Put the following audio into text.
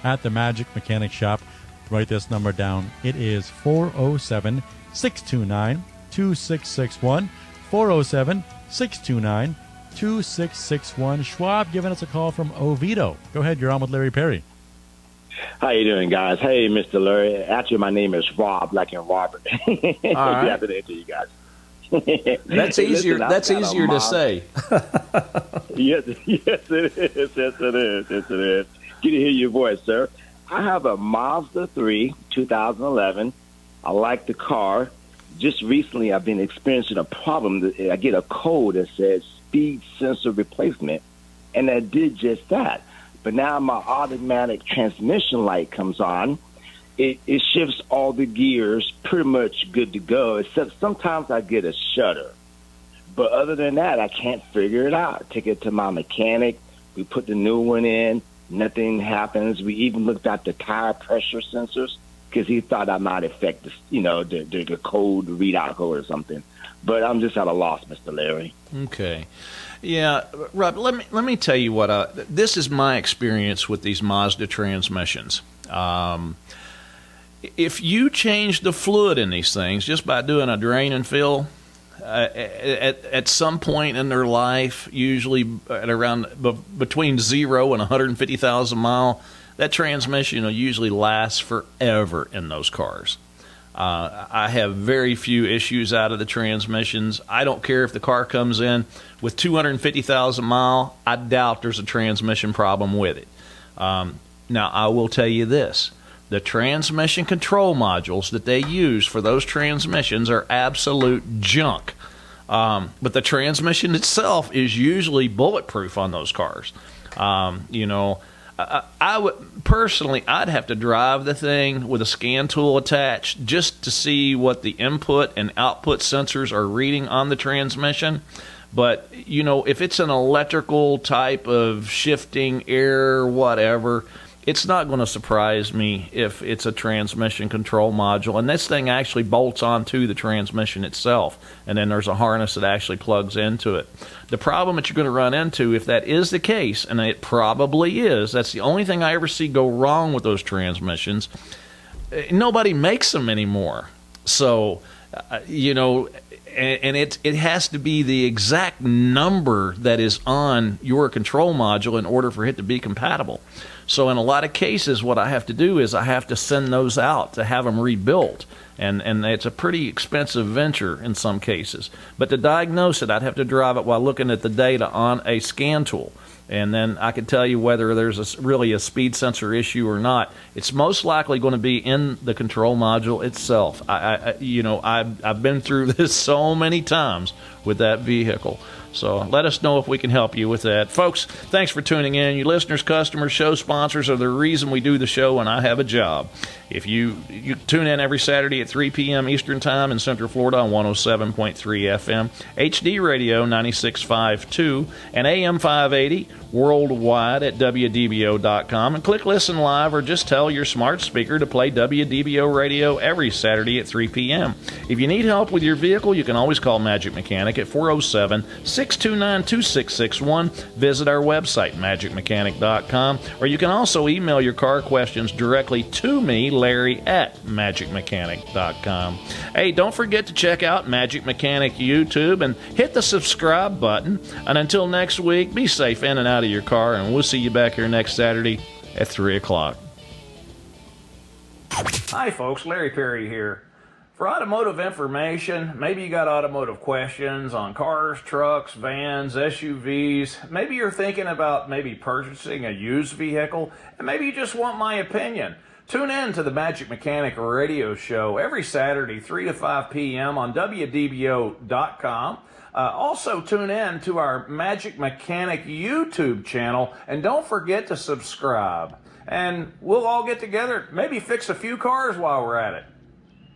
at the Magic Mechanic Shop. Write this number down. It is 407-629-2661. 407-629-2661. Schwab giving us a call from Oviedo. Go ahead, you're on with Larry Perry. How you doing, guys? Hey, Mr. Larry. Actually, my name is Rob, like in Robert. All right. Happy to you guys. That's easier. Listen, that's easier to say. Yes, it is. Yes, it is. Yes, it is. Good to hear your voice, sir. I have a Mazda 3, 2011. I like the car. Just recently, I've been experiencing a problem. I get a code that says speed sensor replacement, and I did just that. But now my automatic transmission light comes on. It shifts all the gears, pretty much good to go, except sometimes I get a shudder. But other than that, I can't figure it out. I take it to my mechanic. We put the new one in. Nothing happens. We even looked at the tire pressure sensors because he thought I might affect the code, the readout code or something. But I'm just at a loss, Mr. Larry. Okay. Yeah, Rob, let me tell you what, this is my experience with these Mazda transmissions. If you change the fluid in these things just by doing a drain and fill, at some point in their life, usually at around between 0 and 150,000 mile, that transmission will usually last forever in those cars. I have very few issues out of the transmissions. I don't care if the car comes in with 250,000 mile. I doubt there's a transmission problem with it. Now, I will tell you this. The transmission control modules that they use for those transmissions are absolute junk. But the transmission itself is usually bulletproof on those cars. I would personally, I'd have to drive the thing with a scan tool attached just to see what the input and output sensors are reading on the transmission. But, if it's an electrical type of shifting, air, whatever, it's not going to surprise me if it's a transmission control module. And this thing actually bolts onto the transmission itself. And then there's a harness that actually plugs into it. The problem that you're going to run into, if that is the case, and it probably is, that's the only thing I ever see go wrong with those transmissions. Nobody makes them anymore. So, and it has to be the exact number that is on your control module in order for it to be compatible. So in a lot of cases, what I have to do is I have to send those out to have them rebuilt. And it's a pretty expensive venture in some cases. But to diagnose it, I'd have to drive it while looking at the data on a scan tool. And then I can tell you whether there's really a speed sensor issue or not. It's most likely going to be in the control module itself. I've been through this so many times with that vehicle. So let us know if we can help you with that. Folks, thanks for tuning in. You listeners, customers, show sponsors are the reason we do the show, and I have a job. If you tune in every Saturday at 3 p.m. Eastern Time in Central Florida on 107.3 FM, HD Radio 96.52, and AM 580 worldwide at wdbo.com. And click Listen Live or just tell your smart speaker to play WDBO Radio every Saturday at 3 p.m. If you need help with your vehicle, you can always call Magic Mechanic at 407-629-2661. Visit our website, magicmechanic.com, or you can also email your car questions directly to me, Larry, at magicmechanic.com. Hey, don't forget to check out Magic Mechanic YouTube and hit the subscribe button. And until next week, be safe in and out of your car, and we'll see you back here next Saturday at 3 o'clock. Hi, folks. Larry Perry here. For automotive information, maybe you got automotive questions on cars, trucks, vans, SUVs. Maybe you're thinking about maybe purchasing a used vehicle, and maybe you just want my opinion. Tune in to the Magic Mechanic radio show every Saturday, 3 to 5 p.m. on wdbo.com. Also tune in to our Magic Mechanic YouTube channel, and don't forget to subscribe. And we'll all get together, maybe fix a few cars while we're at it.